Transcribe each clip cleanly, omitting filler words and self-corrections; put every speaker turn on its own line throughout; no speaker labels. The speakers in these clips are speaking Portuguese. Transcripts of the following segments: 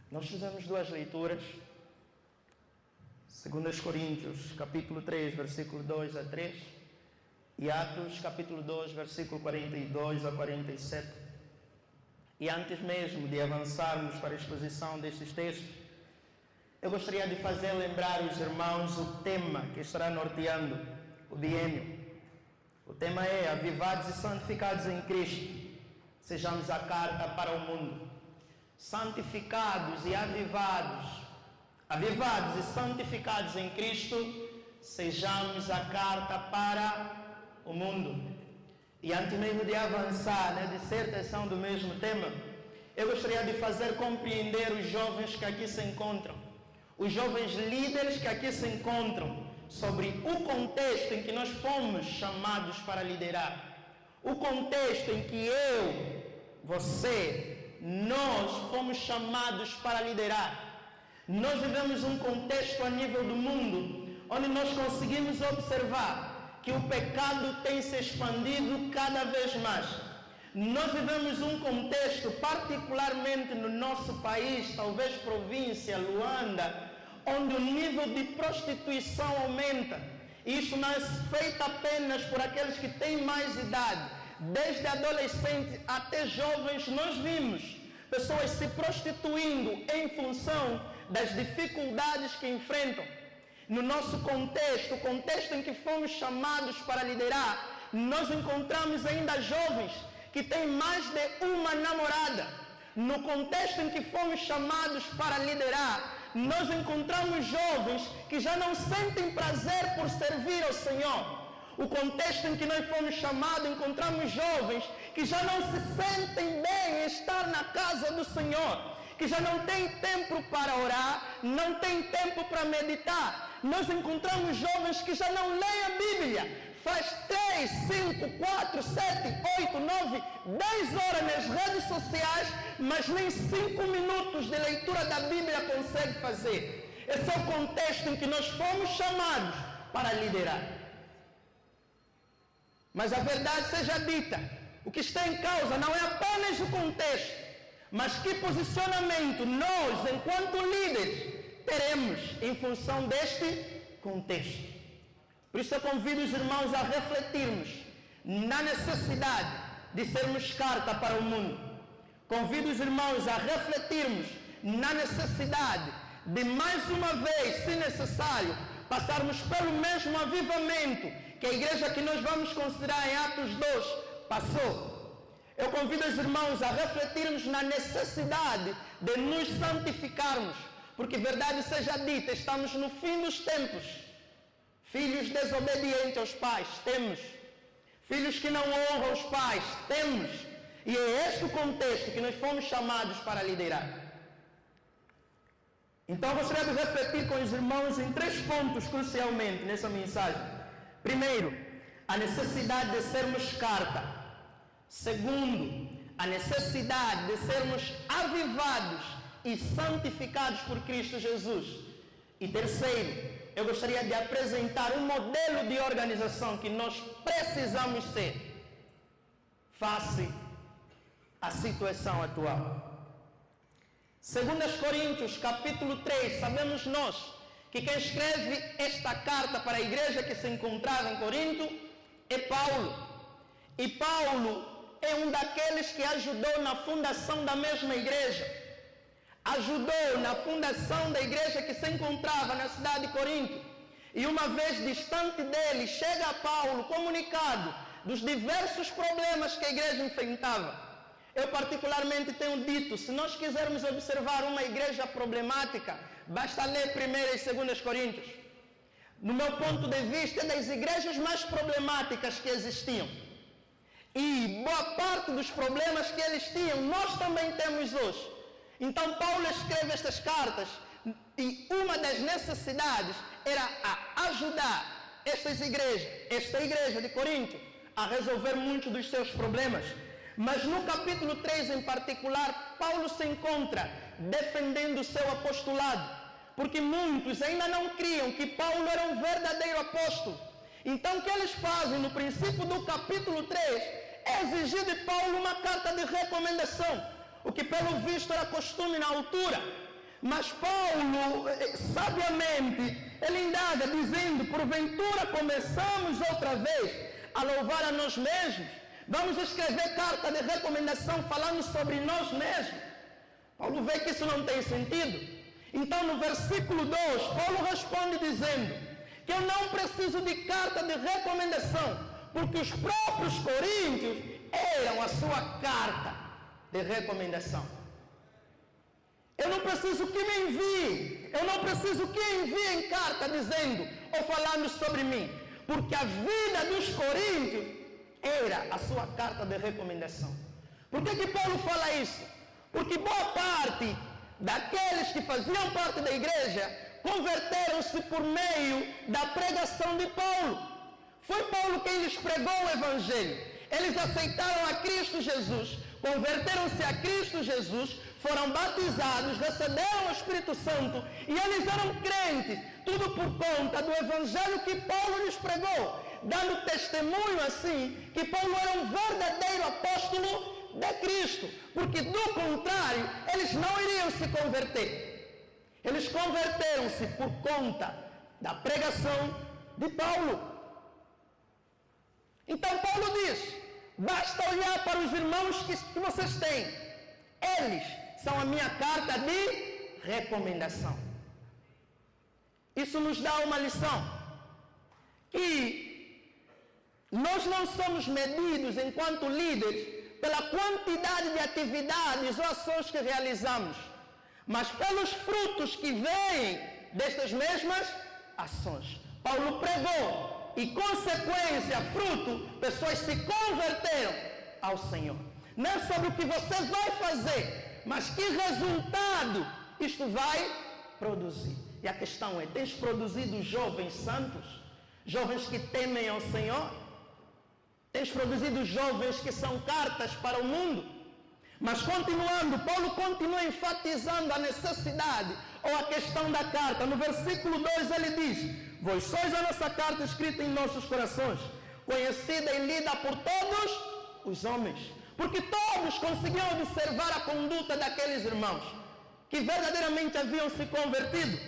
Nós fizemos duas leituras. 2 Coríntios, capítulo 3, versículo 2 a 3. E Atos, capítulo 2, versículo 42 a 47. E antes mesmo de avançarmos para a exposição destes textos, eu gostaria de fazer lembrar os irmãos o tema que estará norteando o biênio. O tema é: avivados e santificados em Cristo, sejamos a carta para o mundo. Santificados e avivados e santificados em Cristo, sejamos a carta para o mundo. E antes mesmo de avançar na dissertação do mesmo tema, eu gostaria de fazer compreender os jovens que aqui se encontram, os jovens líderes que aqui se encontram, sobre o contexto em que nós fomos chamados para liderar. O contexto em que nós fomos chamados para liderar. Nós vivemos um contexto a nível do mundo, onde nós conseguimos observar que o pecado tem se expandido cada vez mais. Nós vivemos um contexto, particularmente no nosso país, talvez província, Luanda, onde o nível de prostituição aumenta. Isso não é feito apenas por aqueles que têm mais idade. Desde adolescentes até jovens, nós vimos pessoas se prostituindo em função das dificuldades que enfrentam. No nosso contexto, o contexto em que fomos chamados para liderar, nós encontramos ainda jovens que têm mais de uma namorada. No contexto em que fomos chamados para liderar, nós encontramos jovens que já não sentem prazer por servir ao Senhor. O contexto em que nós fomos chamados, encontramos jovens que já não se sentem bem em estar na casa do Senhor, que já não tem tempo para orar, não tem tempo para meditar. Nós encontramos jovens que já não leem a Bíblia. Faz 3, 5, 4, 7, 8, 9, 10 horas nas redes sociais, mas nem 5 minutos de leitura da Bíblia consegue fazer. Esse é o contexto em que nós fomos chamados para liderar. Mas a verdade seja dita, o que está em causa não é apenas o contexto, mas que posicionamento nós, enquanto líderes, teremos em função deste contexto. Por isso eu convido os irmãos a refletirmos na necessidade de sermos carta para o mundo. Convido os irmãos a refletirmos na necessidade de, mais uma vez, se necessário, passarmos pelo mesmo avivamento que a igreja que nós vamos considerar em Atos 2 passou. Eu convido os irmãos a refletirmos na necessidade de nos santificarmos, porque, verdade seja dita, estamos no fim dos tempos. Filhos desobedientes aos pais, temos. Filhos que não honram os pais, temos. E é este o contexto que nós fomos chamados para liderar. Então, eu gostaria de refletir com os irmãos em 3 pontos, crucialmente, nessa mensagem. Primeiro, a necessidade de sermos carta. Segundo, a necessidade de sermos avivados e santificados por Cristo Jesus. E terceiro, eu gostaria de apresentar um modelo de organização que nós precisamos ser face à situação atual. 2 Coríntios, capítulo 3, sabemos nós que quem escreve esta carta para a igreja que se encontrava em Corinto é Paulo. E Paulo é um daqueles que ajudou na fundação da mesma igreja. Ajudou na fundação da igreja que se encontrava na cidade de Corinto. E uma vez distante dele, chega a Paulo comunicado dos diversos problemas que a igreja enfrentava. Eu particularmente tenho dito, se nós quisermos observar uma igreja problemática, basta ler 1 e 2 Coríntios. No meu ponto de vista, é das igrejas mais problemáticas que existiam. E boa parte dos problemas que eles tinham, nós também temos hoje. Então Paulo escreve estas cartas e uma das necessidades era a ajudar esta igreja de Corinto, a resolver muitos dos seus problemas. Mas no capítulo 3 em particular, Paulo se encontra defendendo o seu apostolado, porque muitos ainda não criam que Paulo era um verdadeiro apóstolo. Então o que eles fazem no princípio do capítulo 3 é exigir de Paulo uma carta de recomendação, o que pelo visto era costume na altura. Mas Paulo, sabiamente, ele indaga dizendo, porventura começamos outra vez a louvar a nós mesmos? Vamos escrever carta de recomendação falando sobre nós mesmos? Paulo vê que isso não tem sentido. Então no versículo 2, Paulo responde dizendo que eu não preciso de carta de recomendação, porque os próprios coríntios eram a sua carta de recomendação. Eu não preciso que me envie, eu não preciso que enviem carta dizendo ou falando sobre mim, porque a vida dos coríntios era a sua carta de recomendação. Por que Paulo fala isso? Porque boa parte daqueles que faziam parte da igreja converteram-se por meio da pregação de Paulo. Foi Paulo quem lhes pregou o evangelho. Eles aceitaram a Cristo Jesus, converteram-se a Cristo Jesus, foram batizados, receberam o Espírito Santo e eles eram crentes, tudo por conta do evangelho que Paulo lhes pregou, dando testemunho assim que Paulo era um verdadeiro apóstolo de Cristo, porque do contrário eles não iriam se converter. Eles converteram-se por conta da pregação de Paulo. Então Paulo diz, basta olhar para os irmãos que vocês têm, eles são a minha carta de recomendação. Isso nos dá uma lição, que nós não somos medidos enquanto líderes pela quantidade de atividades ou ações que realizamos, mas pelos frutos que vêm destas mesmas ações. Paulo pregou e, consequência, fruto, pessoas se converteram ao Senhor. Não é sobre o que você vai fazer, mas que resultado isto vai produzir. E a questão é, tens produzido jovens santos? Jovens que temem ao Senhor? Tens produzido jovens que são cartas para o mundo? Mas continuando, Paulo continua enfatizando a necessidade ou a questão da carta. No versículo 2 ele diz, vós sois a nossa carta escrita em nossos corações, conhecida e lida por todos os homens. Porque todos conseguiam observar a conduta daqueles irmãos que verdadeiramente haviam se convertido.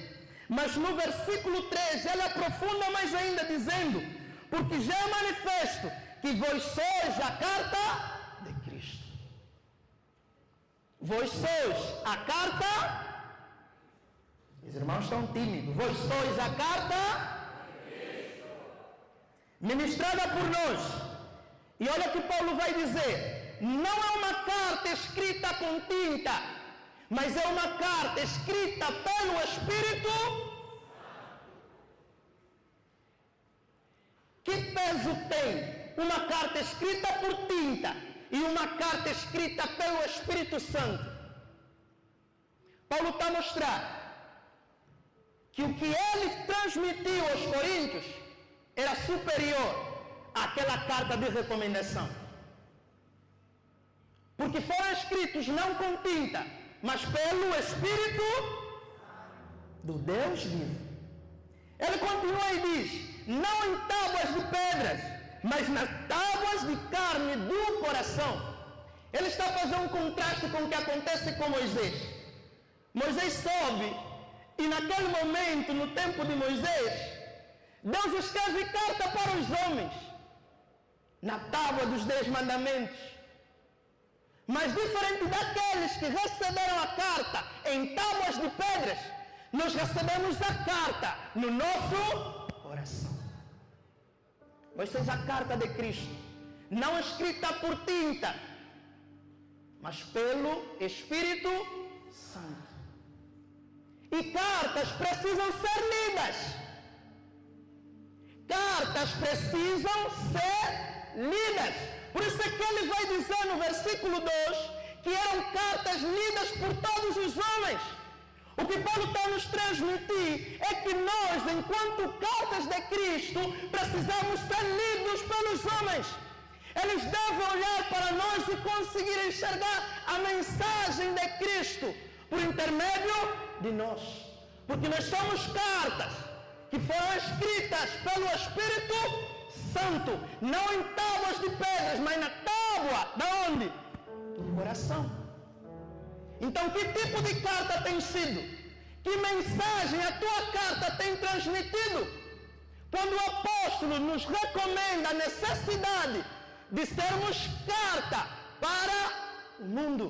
Mas no versículo 3 ele aprofunda mais ainda dizendo, porque já é manifesto que vós sois a carta de Cristo. Vós sois a carta, os irmãos estão tímidos, vós sois a carta de Cristo, ministrada por nós. E olha o que Paulo vai dizer, não é uma carta escrita com tinta, mas é uma carta escrita pelo Espírito. Que peso tem uma carta escrita por tinta e uma carta escrita pelo Espírito Santo? Paulo está a mostrar que o que ele transmitiu aos coríntios era superior àquela carta de recomendação. Porque foram escritos não com tinta, mas pelo Espírito do Deus vivo. Ele continua e diz, não em tábuas de pedras, mas nas tábuas de carne do coração. Ele está a fazer um contraste com o que acontece com Moisés. Moisés sobe, e naquele momento, no tempo de Moisés, Deus escreve carta para os homens, na tábua dos 10 mandamentos. Mas diferente daqueles que receberam a carta em tábuas de pedras, nós recebemos a carta no nosso coração. Vós sois a carta de Cristo, não escrita por tinta, mas pelo Espírito Santo. E cartas precisam ser lidas. Cartas precisam ser lidas. Por isso é que ele vai dizer no versículo 2 que eram cartas lidas por todos os homens. O que Paulo está a nos transmitir é que nós, enquanto cartas de Cristo, precisamos ser lidos pelos homens. Eles devem olhar para nós e conseguir enxergar a mensagem de Cristo por intermédio de nós. Porque nós somos cartas que foram escritas pelo Espírito Santo, não em tábuas de pedras, mas na tábua, da onde? Do coração. Então, que tipo de carta tem sido Que mensagem a tua carta tem transmitido? Quando o apóstolo nos recomenda a necessidade de sermos carta para o mundo.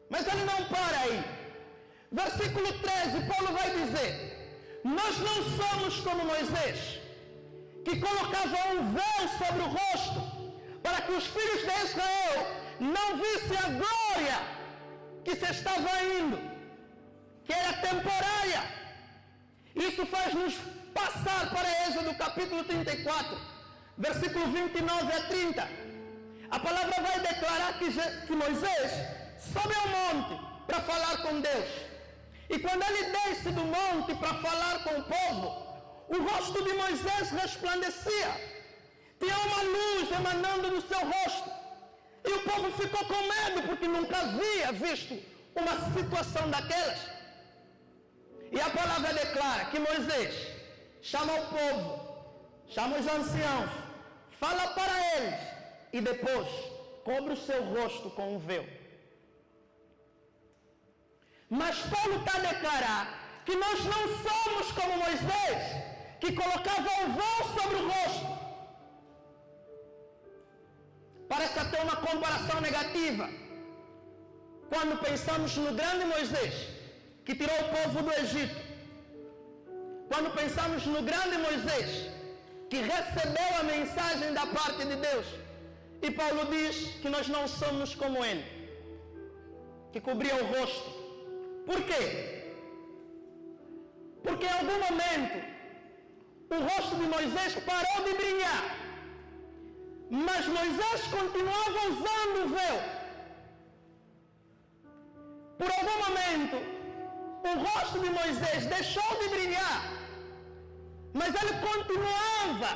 Mas ele não para aí. Versículo 13, Paulo vai dizer: nós não somos como Moisés, que colocava um véu sobre o rosto, para que os filhos de Israel não vissem a glória que se estava indo, que era temporária. Isso faz-nos passar para Êxodo capítulo 34, versículo 29 a 30. A palavra vai declarar que Moisés sobe ao monte para falar com Deus. E quando ele desce do monte para falar com o povo, o rosto de Moisés resplandecia. Tinha uma luz emanando do seu rosto. E o povo ficou com medo, porque nunca havia visto uma situação daquelas. E a palavra declara que Moisés chama o povo, chama os anciãos, fala para eles e depois cobre o seu rosto com um véu. Mas Paulo está a declarar que nós não somos como Moisés, que colocava um véu sobre o rosto. Parece até uma comparação negativa quando pensamos no grande Moisés, que tirou o povo do Egito. Quando pensamos no grande Moisés, que recebeu a mensagem da parte de Deus. E Paulo diz que nós não somos como ele, que cobria o rosto. Por quê? Porque em algum momento o rosto de Moisés parou de brilhar, mas Moisés continuava usando o véu. Por algum momento o rosto de Moisés deixou de brilhar, mas ele continuava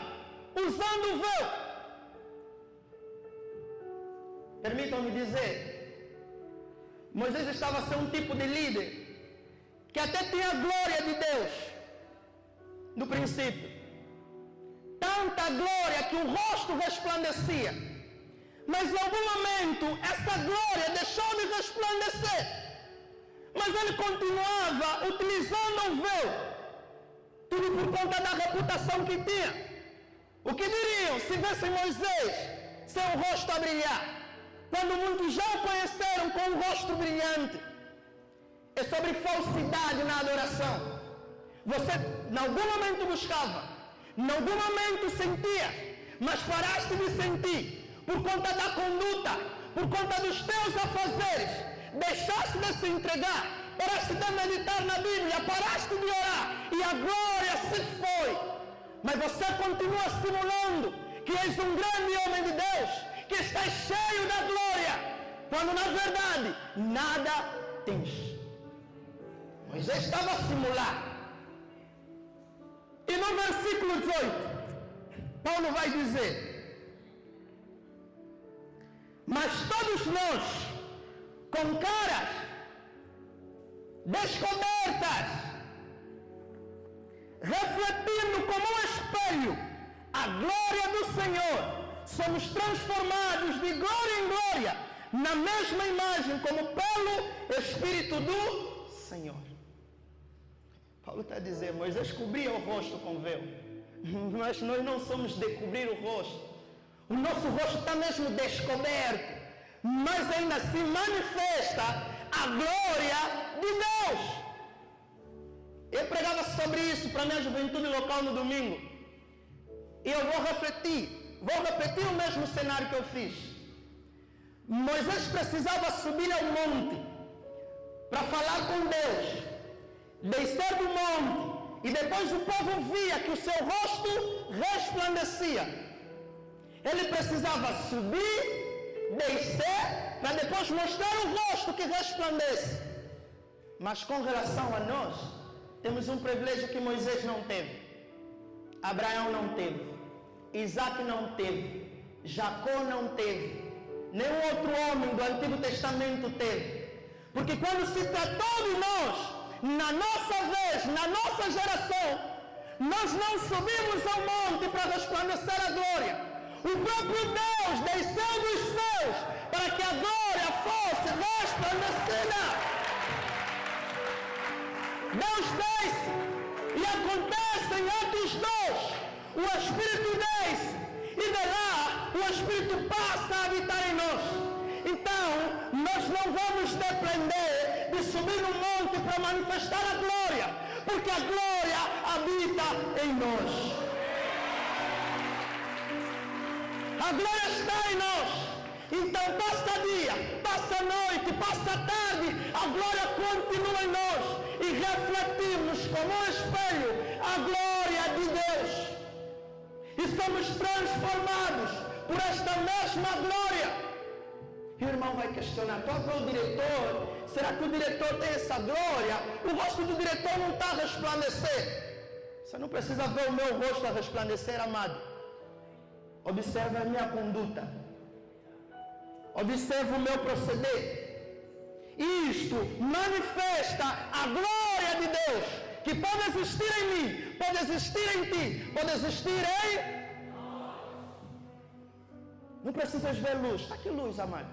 usando o véu. Permitam-me dizer, Moisés estava a ser um tipo de líder que até tinha a glória de Deus no princípio. Tanta glória que o rosto resplandecia. Mas em algum momento essa glória deixou de resplandecer. Mas ele continuava utilizando o véu. Tudo por conta da reputação que tinha. O que diriam se vissem Moisés sem o rosto a brilhar? Quando muitos já o conheceram com o rosto brilhante. É sobre falsidade na adoração. Você em algum momento buscava, em algum momento sentia, mas paraste de sentir por conta da conduta, por conta dos teus afazeres. Deixaste de se entregar, paraste de meditar na Bíblia, paraste de orar e a glória se foi. Mas você continua simulando que és um grande homem de Deus, que estás cheio da glória, quando na verdade nada tens. Moisés estava a simular. E no versículo 18, Paulo vai dizer: mas todos nós, com caras descobertas, refletindo como um espelho a glória do Senhor, somos transformados de glória em glória, na mesma imagem, como pelo Espírito do Senhor. Paulo está a dizer, Moisés cobria o rosto com véu, mas nós não somos de cobrir o rosto. O nosso rosto está mesmo descoberto, mas ainda assim manifesta a glória de Deus. Eu pregava sobre isso para a minha juventude local no domingo. E eu vou repetir o mesmo cenário que eu fiz. Moisés precisava subir ao monte para falar com Deus, descer do monte, e depois o povo via que o seu rosto resplandecia. Ele precisava subir, descer, para depois mostrar o rosto que resplandece. Mas com relação a nós, temos um privilégio que Moisés não teve, Abraão não teve, Isaac não teve, Jacó não teve, nenhum outro homem do Antigo Testamento teve. Porque quando se tratou de nós, na nossa vez, na nossa geração, nós não subimos ao monte para resplandecer a glória. O próprio Deus desceu dos céus para que a glória fosse resplandecida. Deus desce e acontece em Atos 2. O Espírito desce e de lá o Espírito passa a habitar em nós. Então, nós não vamos depender de subir no monte para manifestar a glória, porque a glória habita em nós. A glória está em nós. Então, passa dia, passa noite, passa tarde, a glória continua em nós e refletimos como um espelho a glória de Deus. E somos transformados por esta mesma glória. E o irmão vai questionar: qual é o diretor? Será que o diretor tem essa glória? O rosto do diretor não está a resplandecer. Você não precisa ver o meu rosto a resplandecer, amado. Observe a minha conduta. Observe o meu proceder. Isto manifesta a glória de Deus, que pode existir em mim, pode existir em ti, pode existir em... Não precisas ver luz. Está aqui luz, amado.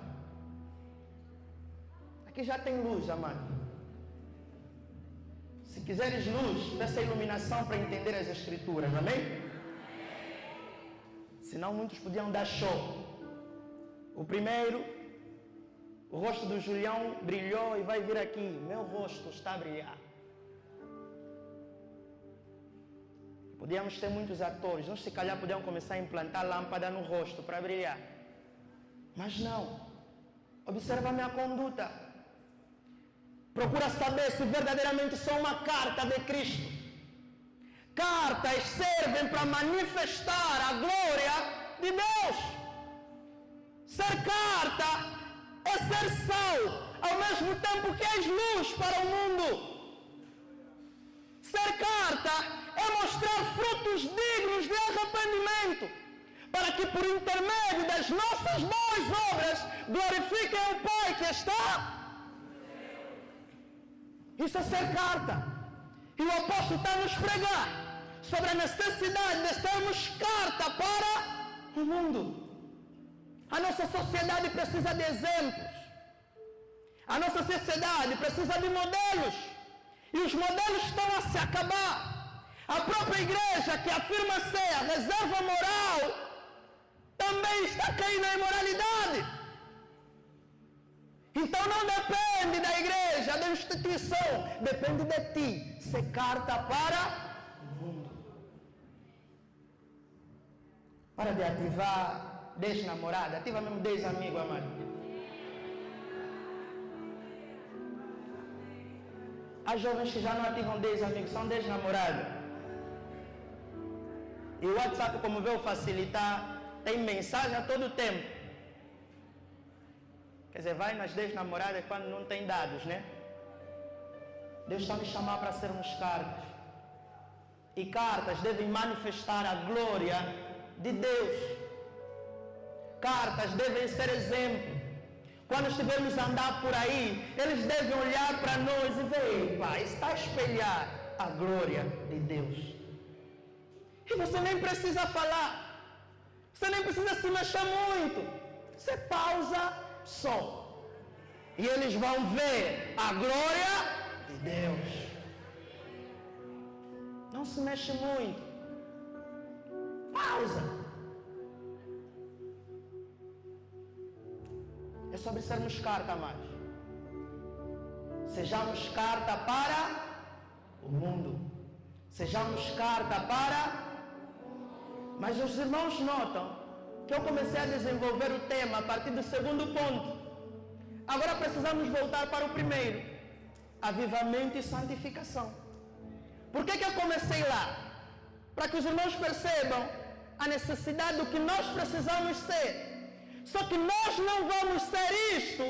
Aqui já tem luz, amado. Se quiseres luz, dessa iluminação para entender as Escrituras, amém? Senão muitos podiam dar show. O primeiro, o rosto do Julião brilhou e vai vir aqui. Meu rosto está a brilhar. Podíamos ter muitos atores. Uns se calhar podiam começar a implantar lâmpada no rosto para brilhar. Mas não. Observa a minha conduta. Procura saber se verdadeiramente sou uma carta de Cristo. Cartas servem para manifestar a glória de Deus. Ser carta é ser sal, ao mesmo tempo que és luz para o mundo. Ser carta é mostrar frutos dignos de arrependimento, para que por intermédio das nossas boas obras glorifiquem o Pai que está. Isso é ser carta. E o apóstolo está a nos pregar sobre a necessidade de sermos carta para o mundo. A nossa sociedade precisa de exemplos. A nossa sociedade precisa de modelos. E os modelos estão a se acabar. A própria igreja, que afirma ser a reserva moral, também está caindo na imoralidade. Então não depende da igreja, da instituição, depende de ti. Ser carta para o mundo. Para de ativar 10 namoradas, ativa mesmo 10 amigos, amado. Há jovens que já não ativam 10 amigos, são 10 namorados. E o WhatsApp, como veio facilitar, tem mensagem a todo tempo. Quer dizer, vai nas 10 namoradas quando não tem dados, né? Deus está me chamando para sermos cartas. E cartas devem manifestar a glória de Deus. Cartas devem ser exemplo. Quando estivermos a andar por aí, eles devem olhar para nós e ver: pai, está a espelhar a glória de Deus. E você nem precisa falar. Você nem precisa se mexer muito. Você pausa só. E eles vão ver a glória de Deus. Não se mexe muito. Pausa. É sobre sermos carta, amados. Sejamos carta para o mundo. Sejamos carta para... Mas os irmãos notam que eu comecei a desenvolver o tema a partir do segundo ponto. Agora precisamos voltar para o primeiro. Avivamento e santificação. Por que eu comecei lá? Para que os irmãos percebam a necessidade do que nós precisamos ser. Só que nós não vamos ser isto,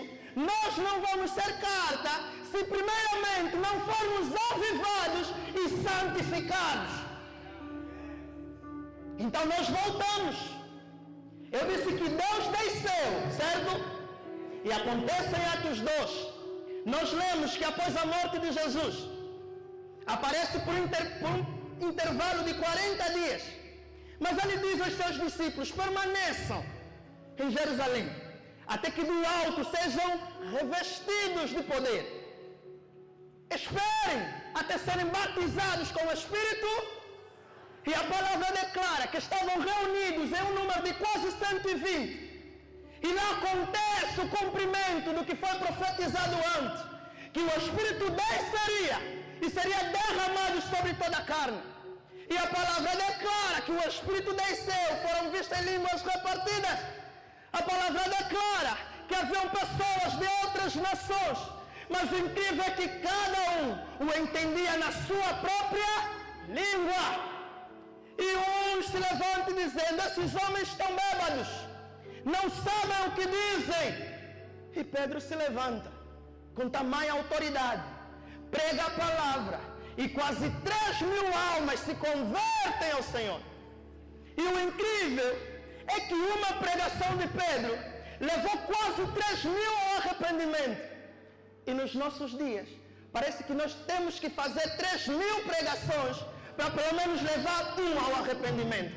nós não vamos ser carta, se primeiramente não formos avivados e santificados. Então nós voltamos. Eu disse que Deus desceu, certo? E acontece em Atos 2. Nós lemos que após a morte de Jesus, aparece por um intervalo de 40 dias. Mas ele diz aos seus discípulos: permaneçam em Jerusalém, até que do alto sejam revestidos de poder. esperem até serem batizados com o Espírito. E a palavra declara que estavam reunidos em um número de quase 120. E lá acontece o cumprimento do que foi profetizado antes, que o Espírito desceria e seria derramado sobre toda a carne. E a palavra declara que o Espírito desceu, foram vistas em línguas repartidas. A palavra declara que haviam pessoas de outras nações, mas o incrível é que cada um o entendia na sua própria língua. E uns se levantam dizendo: esses homens estão bêbados, não sabem o que dizem. E Pedro se levanta com tamanha autoridade, prega a palavra, e quase 3.000 almas se convertem ao Senhor. E o incrível é que uma pregação de Pedro levou quase 3.000 ao arrependimento. E nos nossos dias, parece que nós temos que fazer 3.000 pregações para pelo menos levar um ao arrependimento.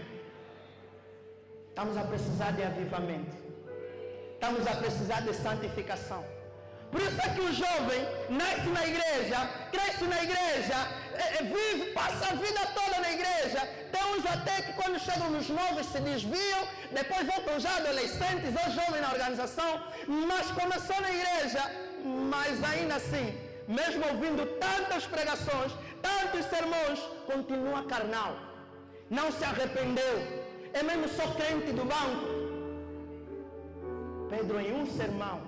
Estamos a precisar de avivamento. Estamos a precisar de santificação. Por isso é que o jovem nasce na igreja, cresce na igreja, vive, passa a vida toda na igreja. Tem uns até que quando chegam nos novos se desviam, depois voltam já adolescentes ou jovens na organização, mas começou na igreja, mas ainda assim, mesmo ouvindo tantas pregações, tantos sermões, continua carnal. Não se arrependeu. É mesmo só crente do banco. Pedro, em um sermão,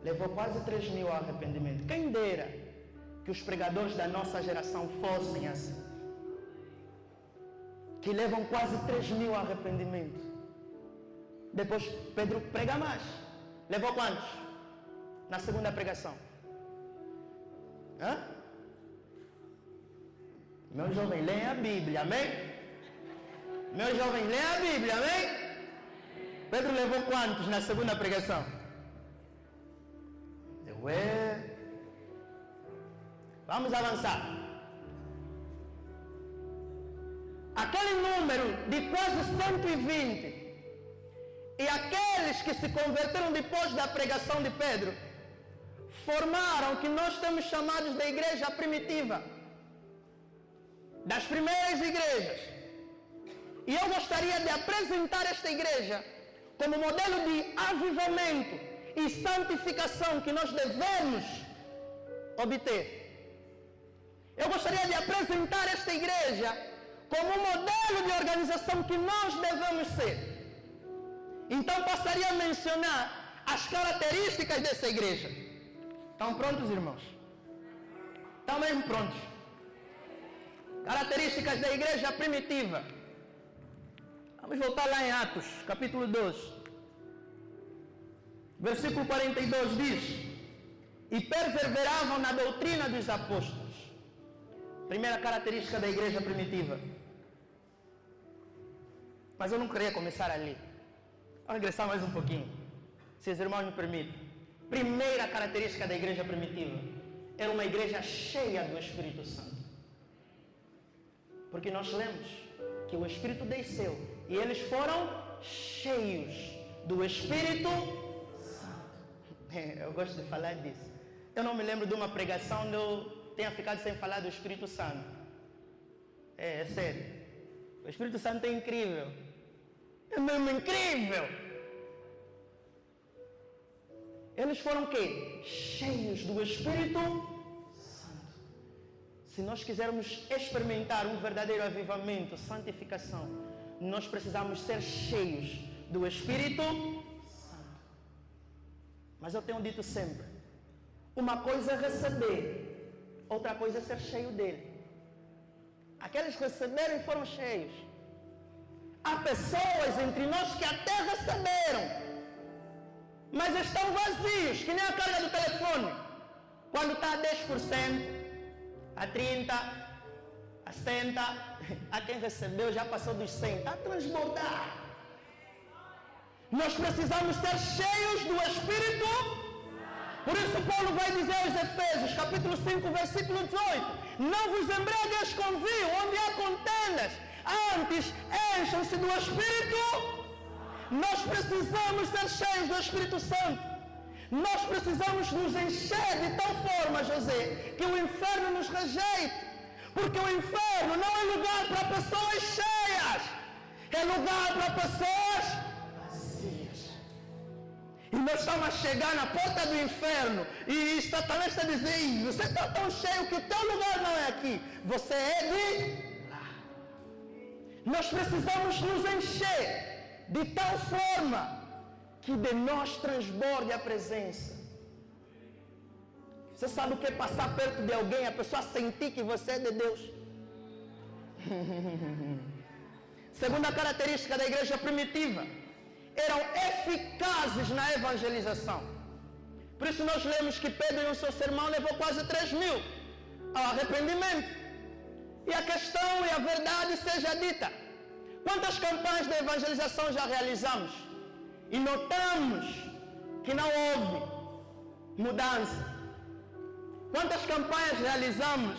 levou quase 3.000 ao arrependimento. Quem dera que os pregadores da nossa geração fossem assim, que levam quase 3.000 ao arrependimento. Depois Pedro prega mais. Levou quantos? Na segunda pregação. Meu jovem, leia a Bíblia, amém? Meu jovem, leia a Bíblia, amém? Pedro levou quantos na segunda pregação? Vamos avançar. Aquele número de quase 120 e aqueles que se converteram depois da pregação de Pedro formaram o que nós temos chamados de igreja primitiva, das primeiras igrejas. E eu gostaria de apresentar esta igreja como modelo de avivamento e santificação que nós devemos obter. Eu gostaria de apresentar esta igreja como um modelo de organização que nós devemos ser. Então passaria a mencionar as características dessa igreja. Estão prontos, irmãos? Estão mesmo prontos? Características da igreja primitiva. Vamos voltar lá em Atos, capítulo 12. Versículo 42 diz: e perseveravam na doutrina dos apóstolos. Primeira característica da igreja primitiva. Mas eu não queria começar ali. Vou regressar mais um pouquinho, se os irmãos me permitem. Primeira característica da igreja primitiva: era uma igreja cheia do Espírito Santo. Porque nós lemos que o Espírito desceu e eles foram cheios do Espírito Santo. Eu gosto de falar disso. Eu não me lembro de uma pregação onde eu tenha ficado sem falar do Espírito Santo. É sério. O Espírito Santo é incrível. É mesmo incrível. Eles foram o quê? Cheios do Espírito Santo. Se nós quisermos experimentar um verdadeiro avivamento, santificação, nós precisamos ser cheios do Espírito Santo. Mas eu tenho dito sempre, uma coisa é receber, outra coisa é ser cheio dele. Aqueles que receberam e foram cheios. Há pessoas entre nós que até receberam, mas estão vazios, que nem a carga do telefone. Quando está a 10%, a 30%, a 70%, a quem recebeu já passou dos 100%, está a transbordar. Nós precisamos ser cheios do Espírito. Por isso Paulo vai dizer aos Efésios, capítulo 5, versículo 18: não vos embriagueis com vinho, onde há contendas, antes encham-se do Espírito. Nós precisamos ser cheios do Espírito Santo. Nós precisamos nos encher de tal forma, José, que o inferno nos rejeite. Porque o inferno não é lugar para pessoas cheias, é lugar para pessoas vazias. E nós estamos a chegar na porta do inferno e Satanás está dizendo: você está tão cheio que o teu lugar não é aqui, você é de lá. Nós precisamos nos encher de tal forma que de nós transborde a presença. Você sabe o que é passar perto de alguém, a pessoa sentir que você é de Deus? Segunda característica da igreja primitiva: eram eficazes na evangelização. Por isso nós lemos que Pedro em seu sermão levou quase 3.000 ao arrependimento. E a questão e a verdade seja dita: quantas campanhas de evangelização já realizamos e notamos que não houve mudança? Quantas campanhas realizamos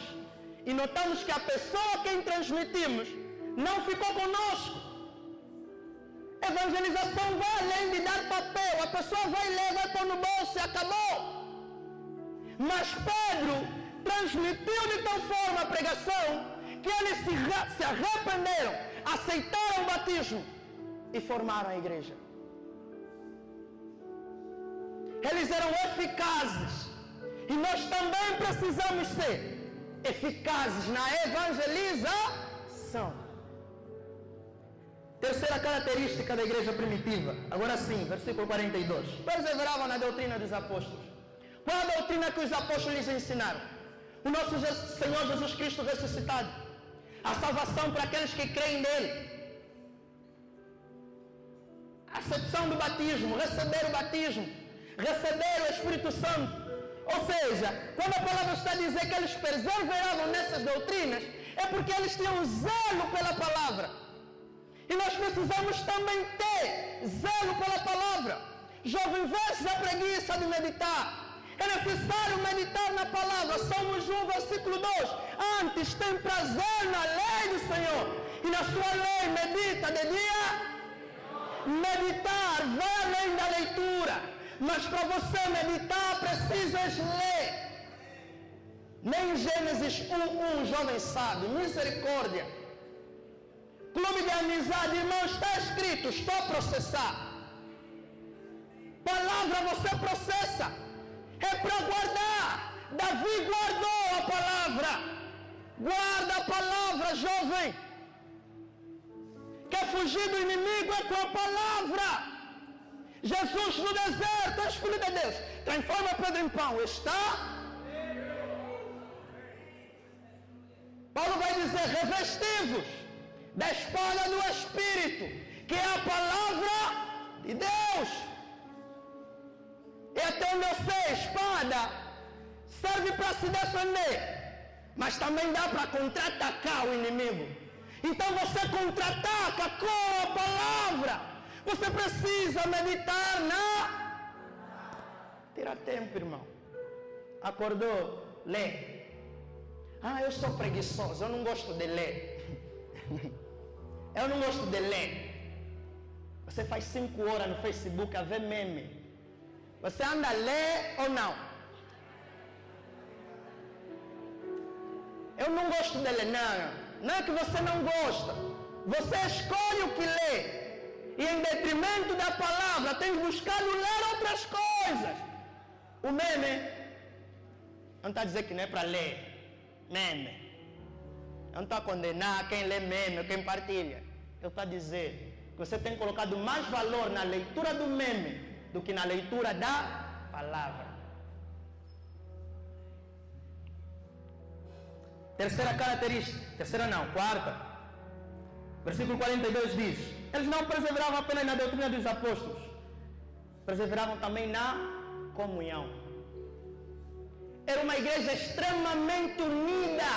e notamos que a pessoa a quem transmitimos não ficou conosco? Evangelização vai além de dar papel. A pessoa vai ler, vai pôr no bolso e acabou. Mas Pedro transmitiu de tal forma a pregação que eles se arrependeram, aceitaram o batismo e formaram a igreja. Eles eram eficazes. E nós também precisamos ser eficazes na evangelização. Terceira característica da igreja primitiva. Agora sim, versículo 42. Perseveravam na doutrina dos apóstolos. Qual a doutrina que os apóstolos lhes ensinaram? O nosso Senhor Jesus Cristo ressuscitado. A salvação para aqueles que creem nele. A acepção do batismo, receber o batismo, receber o Espírito Santo. Ou seja, quando a palavra está a dizer que eles perseveravam nessas doutrinas, é porque eles tinham zelo pela palavra. E nós precisamos também ter zelo pela palavra. Jovem, vence a preguiça de meditar. É necessário meditar na palavra. Salmos 1, versículo 2. Antes tem prazer na lei do Senhor, e na sua lei medita de dia. Meditar vai além da leitura. Mas para você meditar, precisas ler. Nem Gênesis 1:1, jovem sabe, misericórdia. Clube de amizade, irmão, está escrito, estou a processar. Palavra você processa. É para guardar. Davi guardou a palavra. Guarda a palavra, jovem. Quer fugir do inimigo é com a palavra. Jesus no deserto, és filho de Deus, transforma Pedro em pão, está? Paulo vai dizer: revestivos da espada do Espírito, que é a palavra de Deus. E até onde eu sei, espada serve para se defender, mas também dá para contra-atacar o inimigo. Então você contra-ataca com a palavra. Você precisa meditar na... Tira tempo, irmão. Acordou? Lê. Ah, eu sou preguiçoso, eu não gosto de ler. Eu não gosto de ler. Você faz 5 horas no Facebook a ver meme. Você anda a ler ou não? Eu não gosto de ler, não. Não é que você não gosta. Você escolhe o que lê. E em detrimento da palavra, tem buscado ler outras coisas. O meme, não está a dizer que não é para ler. Meme. Não está a condenar quem lê meme, quem partilha. Eu estou a dizer que você tem colocado mais valor na leitura do meme do que na leitura da palavra. Terceira característica. Terceira não, quarta. Versículo 42 diz: eles não perseveravam apenas na doutrina dos apóstolos, perseveravam também na comunhão. Era uma igreja extremamente unida,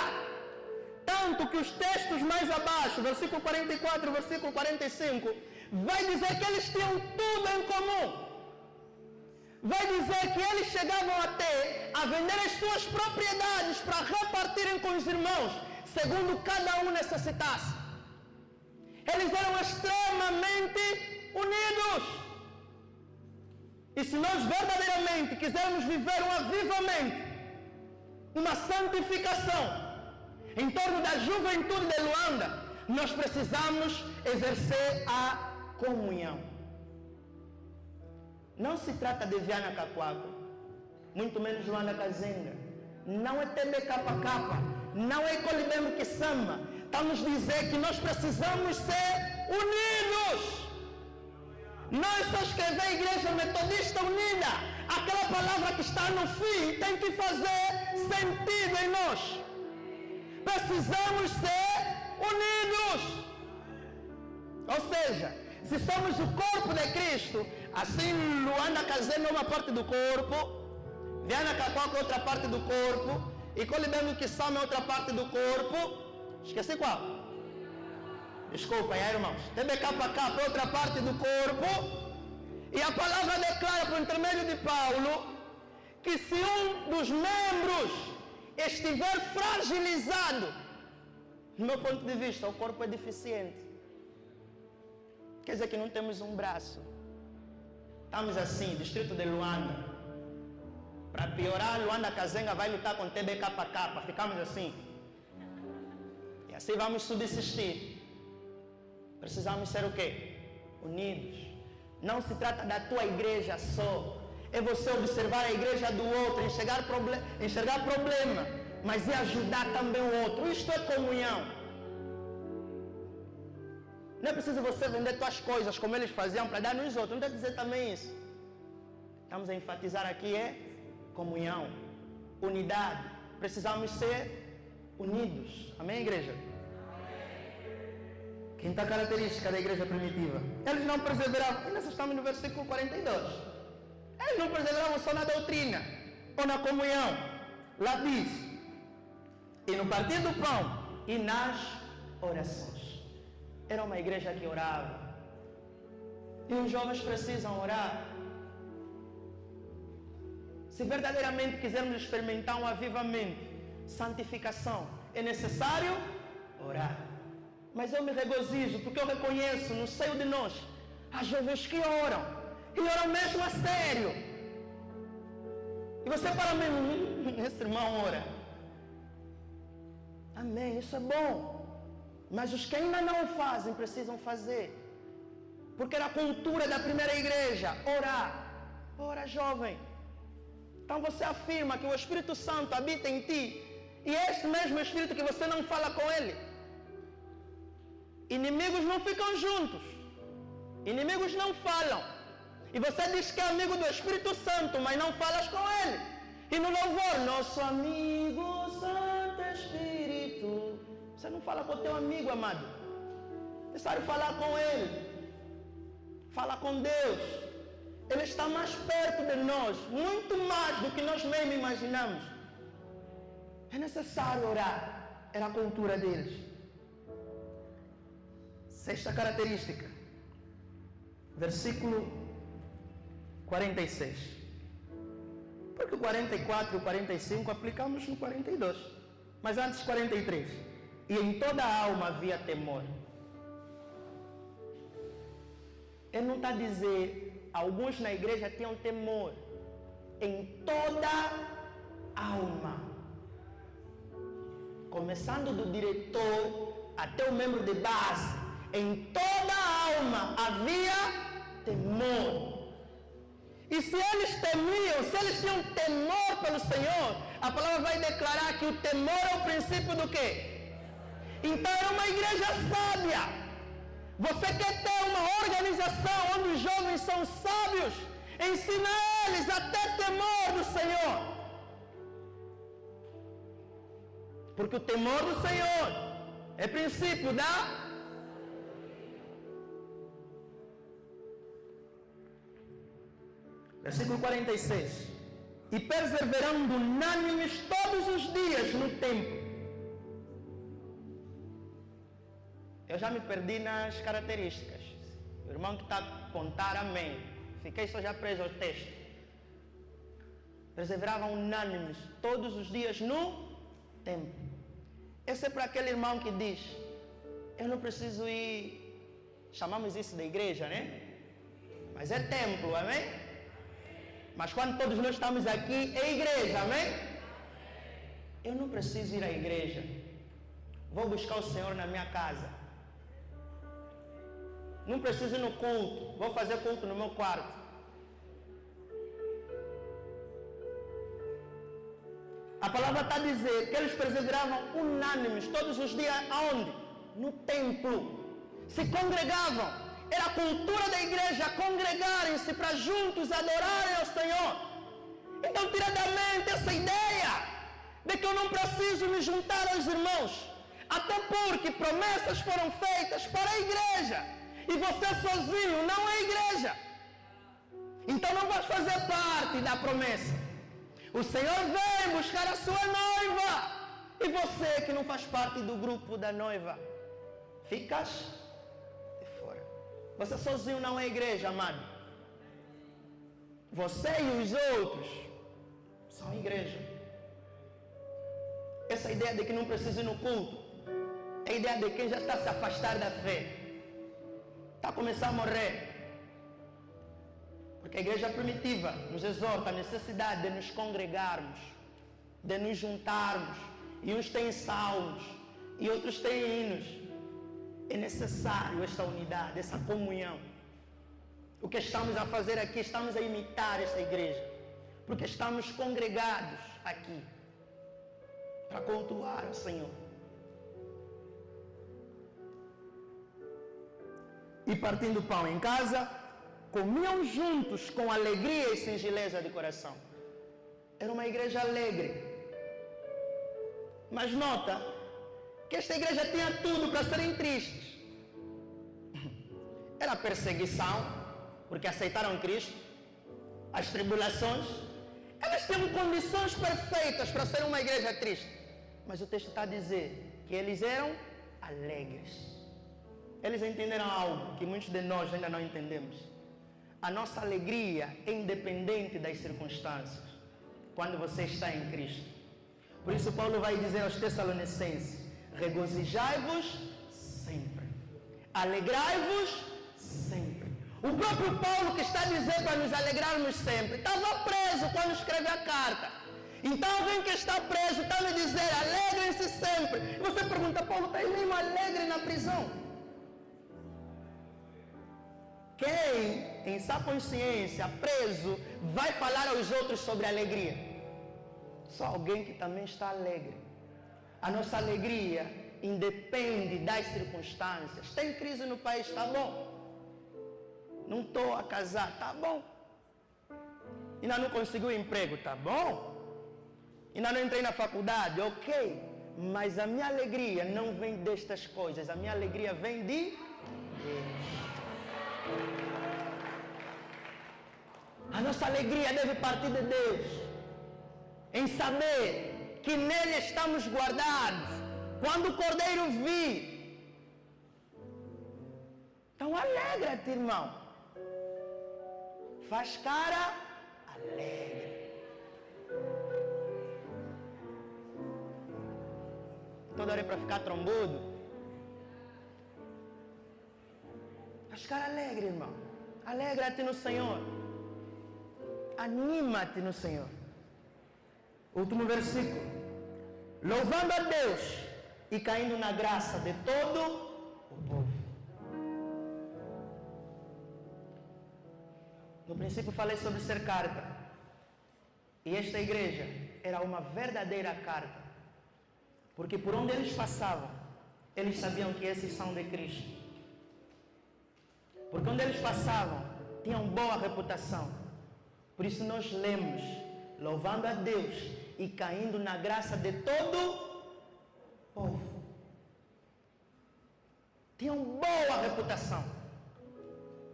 tanto que os textos mais abaixo, versículo 44 e versículo 45, vai dizer que eles tinham tudo em comum. Vai dizer que eles chegavam até a vender as suas propriedades para repartirem com os irmãos, segundo cada um necessitasse. Eles eram extremamente unidos. E se nós verdadeiramente quisermos viver um avivamento, uma santificação em torno da juventude de Luanda, nós precisamos exercer a comunhão. Não se trata de Viana Cacoaco, muito menos Luanda Kazenga. Não é TBKK, não é Colibembo que samba. Estamos a dizer que nós precisamos ser unidos. Nós só escrever a Igreja Metodista Unida. Aquela palavra que está no fim tem que fazer sentido em nós. Precisamos ser unidos. Ou seja, se somos o corpo de Cristo, assim Luanda Kazenga é uma parte do corpo, Viana Cacoaco é outra parte do corpo, e Colibembo Kissama é outra parte do corpo. Esqueci qual? Desculpa aí, irmãos. TBKK é outra parte do corpo. E a palavra declara por intermédio de Paulo que se um dos membros estiver fragilizado, do meu ponto de vista, o corpo é deficiente. Quer dizer que não temos um braço. Estamos assim, distrito de Luanda. Para piorar, Luanda Kazenga vai lutar com TBKK. Ficamos assim. E assim vamos subsistir. Precisamos ser o quê? Unidos. Não se trata da tua igreja só. É você observar a igreja do outro, enxergar problema, mas é ajudar também o outro. Isto é comunhão. Não é preciso você vender tuas coisas como eles faziam para dar nos outros. Não tem que dizer também isso. Estamos a enfatizar aqui comunhão, unidade. Precisamos ser unidos. Amém, igreja? Quinta característica da igreja primitiva. Eles não perseveravam, e nós estamos no versículo 42. Eles não perseveravam só na doutrina ou na comunhão. Lá diz, e no partir do pão e nas orações. Era uma igreja que orava. E os jovens precisam orar. Se verdadeiramente quisermos experimentar um avivamento, santificação, é necessário orar. Mas eu me regozijo porque eu reconheço no seio de nós há jovens que oram. E oram mesmo a sério. E você para mim, esse irmão ora. Amém, isso é bom. Mas os que ainda não o fazem, precisam fazer. Porque era a cultura da primeira igreja, orar. Ora, jovem. Então você afirma que o Espírito Santo habita em ti. E este mesmo Espírito que você não fala com ele. Inimigos não ficam juntos. Inimigos não falam. E você diz que é amigo do Espírito Santo, mas não falas com ele. E no louvor, nosso amigo Santo Espírito. Você não fala com o teu amigo, amado. É necessário falar com ele. Fala com Deus. Ele está mais perto de nós, muito mais do que nós mesmo imaginamos. É necessário orar. Era a cultura deles. Sexta característica. Versículo 46. Porque o 44 e o 45 aplicamos no 42. Mas antes 43. E em toda a alma havia temor. Ele não está a dizer, alguns na igreja tinham temor. Em toda a alma. Começando do diretor até o membro de base. Em toda a alma havia temor. E se eles temiam, se eles tinham temor pelo Senhor, a palavra vai declarar que o temor é o princípio do quê? Então era uma igreja sábia. Você quer ter uma organização onde os jovens são sábios? Ensina eles a ter temor do Senhor. Porque o temor do Senhor é princípio da... Versículo 46. E perseverando unânimes todos os dias no templo. Eu já me perdi nas características. O irmão que está a apontar, amém. Fiquei só já preso ao texto. Perseveravam unânimes todos os dias no templo. Esse é para aquele irmão que diz, eu não preciso ir, chamamos isso de igreja, né? Mas é templo, amém? Mas quando todos nós estamos aqui, é igreja, amém? Eu não preciso ir à igreja. Vou buscar o Senhor na minha casa. Não preciso ir no culto. Vou fazer culto no meu quarto. A palavra está a dizer que eles perseveravam unânimes todos os dias. Aonde? No templo. Se congregavam. Era a cultura da igreja congregarem-se para juntos adorarem ao Senhor. Então tira da mente essa ideia de que eu não preciso me juntar aos irmãos. Até porque promessas foram feitas para a igreja. E você sozinho não é igreja. Então não vai fazer parte da promessa. O Senhor vem buscar a sua noiva. E você que não faz parte do grupo da noiva, ficas de fora. Você sozinho não é igreja, amado. Você e os outros são igreja. Essa ideia de que não precisa ir no culto é a ideia de quem já está a se afastar da fé. Está a começar a morrer. Porque a igreja primitiva nos exorta a necessidade de nos congregarmos, de nos juntarmos. E uns têm salmos, e outros têm hinos. É necessário esta unidade, essa comunhão. O que estamos a fazer aqui, estamos a imitar esta igreja. Porque estamos congregados aqui para cultuar o Senhor. E partindo pão em casa, comiam juntos com alegria e singeleza de coração. Era uma igreja alegre. Mas nota que esta igreja tinha tudo para serem tristes. Era a perseguição, porque aceitaram Cristo, as tribulações. Elas tinham condições perfeitas para ser uma igreja triste. Mas o texto está a dizer que eles eram alegres. Eles entenderam algo que muitos de nós ainda não entendemos. A nossa alegria é independente das circunstâncias, quando você está em Cristo. Por isso Paulo vai dizer aos Tessalonicenses: regozijai-vos sempre, alegrai-vos sempre. O próprio Paulo, que está a dizer para nos alegrarmos sempre, estava preso quando escreve a carta. Então alguém que está preso está a dizer: alegrem-se sempre. E você pergunta: Paulo está aí mesmo alegre na prisão? Quem, em sua consciência, preso, vai falar aos outros sobre alegria? Só alguém que também está alegre. A nossa alegria independe das circunstâncias. Tem crise no país? Tá bom. Não estou a casar? Tá bom. Ainda não consegui um emprego? Tá bom. Ainda não entrei na faculdade? Ok. Mas a minha alegria não vem destas coisas. A minha alegria vem de Deus. A nossa alegria deve partir de Deus, em saber que nele estamos guardados. Quando o Cordeiro vir, então alegra-te, irmão. Faz cara alegre. Toda hora é para ficar trombudo. Faz cara alegre, irmão. Alegra-te no Senhor. Anima-te no Senhor. Último versículo. Louvando a Deus e caindo na graça de todo o povo. No princípio falei sobre ser carta. E esta igreja era uma verdadeira carta. Porque por onde eles passavam, eles sabiam que esses são de Cristo. Porque onde eles passavam, tinham boa reputação. Por isso nós lemos, louvando a Deus e caindo na graça de todo o povo. Tinham boa reputação.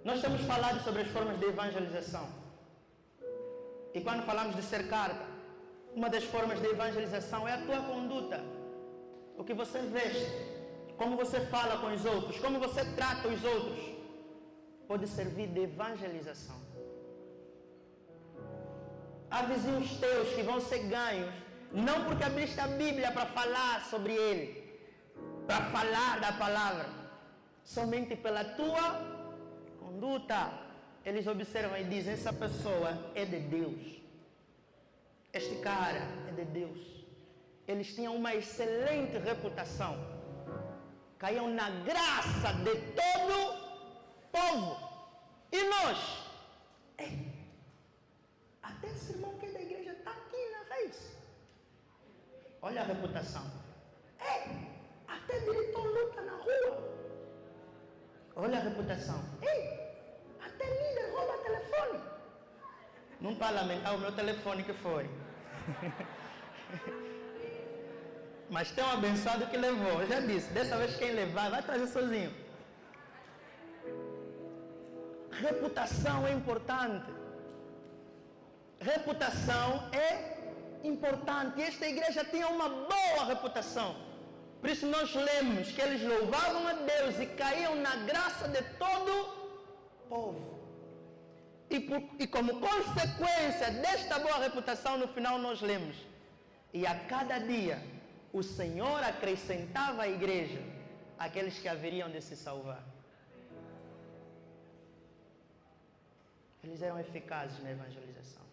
Nós temos falado sobre as formas de evangelização. E quando falamos de ser carta, uma das formas de evangelização é a tua conduta. O que você veste, como você fala com os outros, como você trata os outros, pode servir de evangelização. Há vizinhos teus que vão ser ganhos, não porque abriste a Bíblia para falar sobre ele, para falar da palavra, somente pela tua conduta. eles observam e dizem, essa pessoa é de Deus. Este cara é de Deus. Eles tinham uma excelente reputação. Caíam na graça de todo o povo. E nós? Até esse irmão que é da igreja está aqui na raiz. Olha a reputação. Até diretor luta na rua. Olha a reputação. Até líder rouba telefone. Não para lamentar o meu telefone que foi. Mas tem um abençoado que levou. Eu já disse, dessa vez quem levar vai trazer sozinho. Reputação é importante. Reputação é importante. E esta igreja tinha uma boa reputação. Por isso nós lemos que eles louvavam a Deus e caíam na graça de todo o povo. E como consequência desta boa reputação, no final nós lemos: e a cada dia o Senhor acrescentava à igreja aqueles que haveriam de se salvar. Eles eram eficazes na evangelização.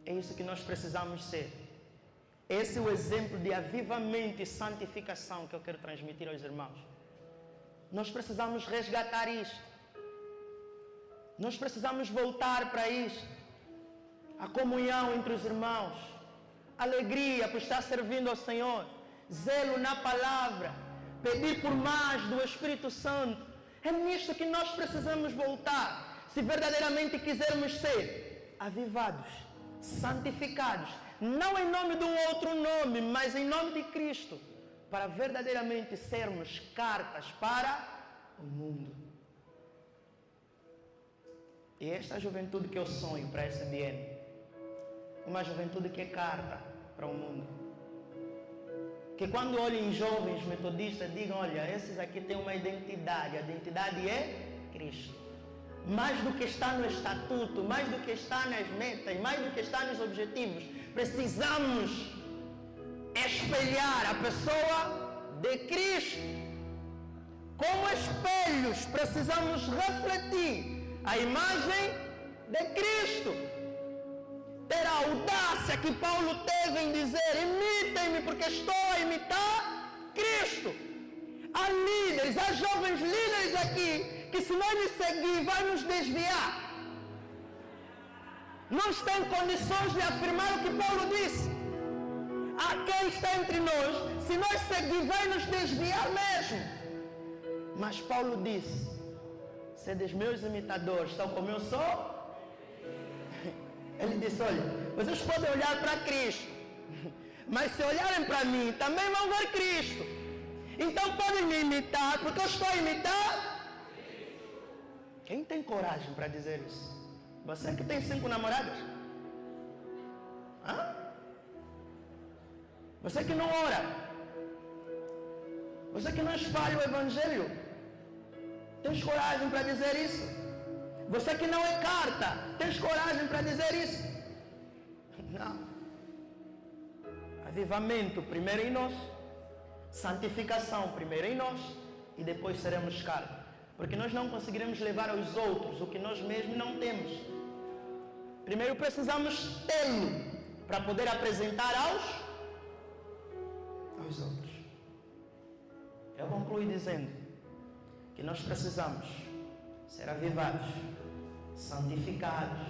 É isso que nós precisamos ser. Esse é o exemplo de avivamento e santificação que eu quero transmitir aos irmãos. Nós precisamos resgatar isto. Nós precisamos voltar para isto. A comunhão entre os irmãos. Alegria por estar servindo ao Senhor. Zelo na palavra. Pedir por mais do Espírito Santo. É nisto que nós precisamos voltar. Se verdadeiramente quisermos ser avivados, santificados, não em nome de um outro nome, mas em nome de Cristo, para verdadeiramente sermos cartas para o mundo. E esta é a juventude que eu sonho para esse biênio. Uma juventude que é carta para o mundo. Que quando olhem jovens metodistas, digam, olha, esses aqui têm uma identidade. A identidade é Cristo. Mais do que está no estatuto, mais do que está nas metas, mais do que está nos objetivos, precisamos espelhar a pessoa de Cristo. Como espelhos, precisamos refletir a imagem de Cristo. Ter a audácia que Paulo teve em dizer: imitem-me porque estou a imitar Cristo. Há líderes, há jovens líderes aqui que, se nós lhes seguir, vai nos desviar. Não tem condições de afirmar o que Paulo disse. Há quem está entre nós, se nós seguir, vai nos desviar mesmo. Mas Paulo disse: sedes meus imitadores, tal como eu sou. Ele disse: olha, vocês podem olhar para Cristo, mas se olharem para mim, também vão ver Cristo. Então podem me imitar, porque eu estou a imitar. Quem tem coragem para dizer isso? Você que tem 5 namoradas? Você que não ora? Você que não espalha o Evangelho? Tens coragem para dizer isso? Você que não é carta, tens coragem para dizer isso? Não. Avivamento primeiro em nós, santificação primeiro em nós, e depois seremos carta. Porque nós não conseguiremos levar aos outros o que nós mesmos não temos. Primeiro precisamos tê-lo para poder apresentar aos outros. Eu concluo dizendo que nós precisamos ser avivados, santificados,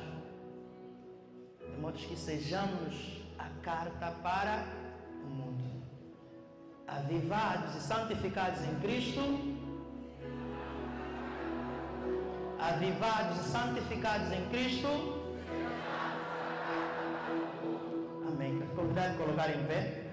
de modo que sejamos a carta para o mundo. Avivados e santificados em Cristo. Avivados e santificados em Cristo. Amém. Quero convidar a colocar em pé.